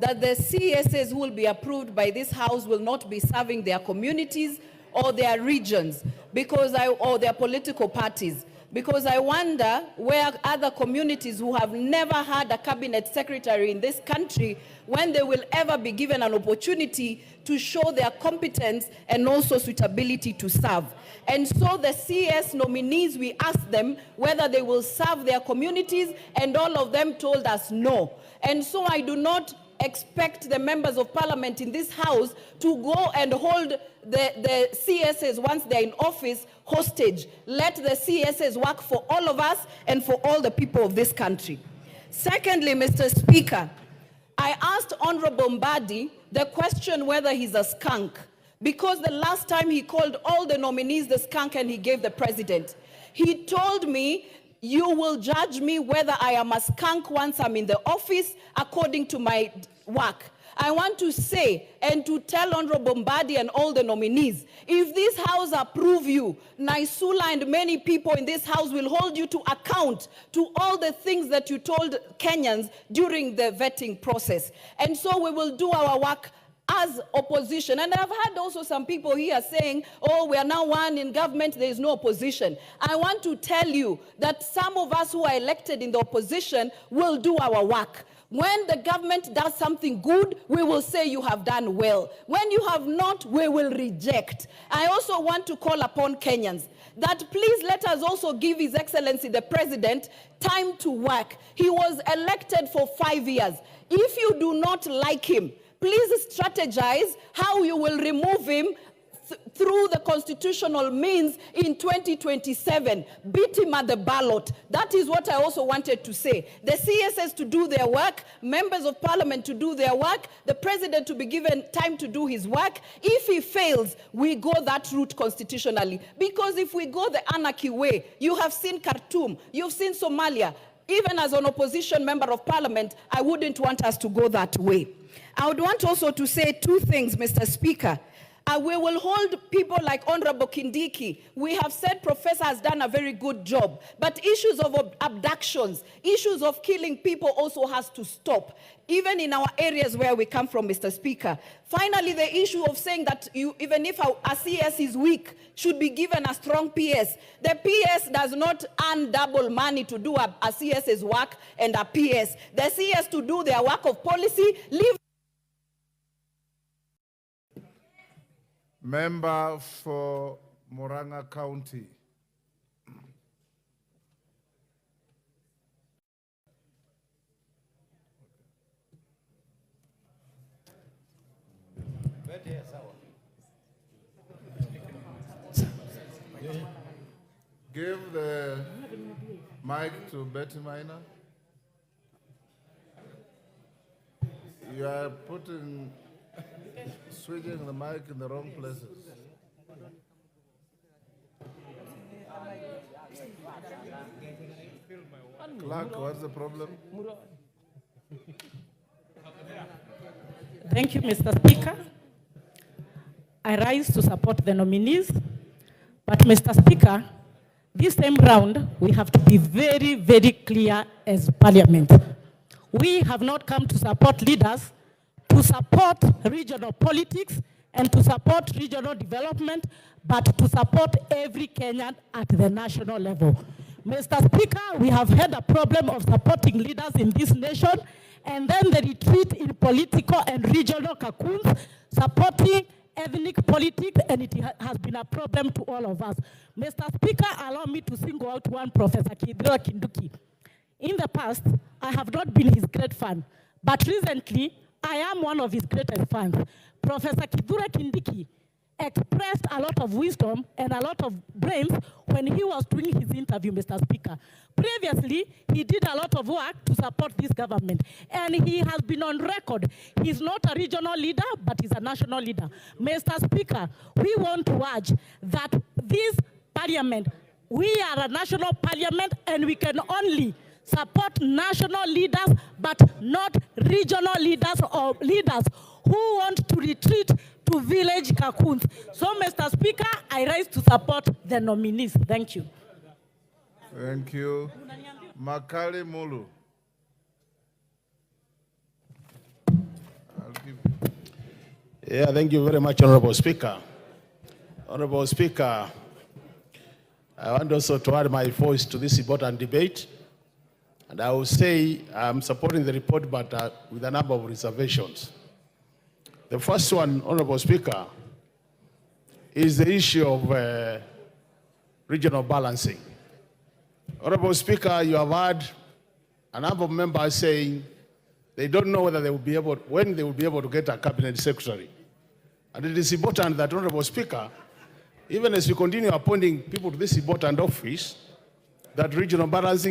that the CSAs who will be approved by this House will not be serving their communities or their regions or their political parties. Because I wonder where other communities who have never had a cabinet secretary in this country, when they will ever be given an opportunity to show their competence and also suitability to serve. And so the CS nominees, we asked them whether they will serve their communities, and all of them told us no. And so I do not expect the members of parliament in this House to go and hold the CSAs once they're in office hostage. Let the CSAs work for all of us and for all the people of this country. Secondly, Mr. Speaker, I asked Honorable Mbadi the question whether he's a skunk, because the last time he called all the nominees the skunk and he gave the president. He told me, you will judge me whether I am a skunk once I'm in the office according to my work. I want to say and to tell Honorable Mbadi and all the nominees, if this House approve you, Naisula and many people in this House will hold you to account to all the things that you told Kenyans during the vetting process. And so we will do our work as opposition. And I've heard also some people here saying, oh, we are now one in government, there is no opposition. I want to tell you that some of us who are elected in the opposition will do our work. When the government does something good, we will say you have done well. When you have not, we will reject. I also want to call upon Kenyans that please let us also give His Excellency the President time to work. He was elected for 5 years. If you do not like him, please strategize how you will remove him through the constitutional means in 2027. Beat him at the ballot. That is what I also wanted to say. The CSS to do their work, members of parliament to do their work, the president to be given time to do his work. If he fails, we go that route constitutionally. Because if we go the anarchy way, you have seen Khartoum, you've seen Somalia. Even as an opposition member of parliament, I wouldn't want us to go that way. I would want also to say two things, Mr. Speaker. We will hold people like Honorable Kindiki. We have said Professor has done a very good job, but issues of abductions, issues of killing people also has to stop, even in our areas where we come from, Mr. Speaker. Finally, the issue of saying that even if a CS is weak, should be given a strong PS. The PS does not earn double money to do a CS's work and a PS. The CS to do their work of policy, leave. Member for Murang'a County. Give the mic to Betty Minor. You are switching the mic in the wrong places. Clark, what's the problem? Thank you, Mr. Speaker. I rise to support the nominees, but Mr. Speaker, this time round, we have to be very, very clear as Parliament. We have not come to support leaders, to support regional politics and to support regional development, but to support every Kenyan at the national level. Mr. Speaker, we have had a problem of supporting leaders in this nation, and then the retreat in political and regional cocoons, supporting ethnic politics, and it has been a problem to all of us. Mr. Speaker, allow me to single out one Professor Kinduki. In the past, I have not been his great fan, but recently, I am one of his greatest fans. Professor Kithure Kindiki expressed a lot of wisdom and a lot of brains when he was doing his interview, Mr. Speaker. Previously, he did a lot of work to support this government, and he has been on record. He's not a regional leader, but he's a national leader. Mr. Speaker, we want to urge that this parliament, we are a national parliament, and we can only support national leaders, but not regional leaders or leaders who want to retreat to village cocoons. So, Mr. Speaker, I rise to support the nominees. Thank you. Thank you. Makali Mulu. Yeah, thank you very much, Honorable Speaker. Honorable Speaker, I want also to add my voice to this important debate. And I will say I'm supporting the report, but with a number of reservations. The first one, Honorable Speaker, is the issue of regional balancing. Honorable Speaker, you have heard a number of members saying they don't know whether they will be able, when they will be able to get a cabinet secretary. And it is important that, Honorable Speaker, even as we continue appointing people to this important office, that regional balancing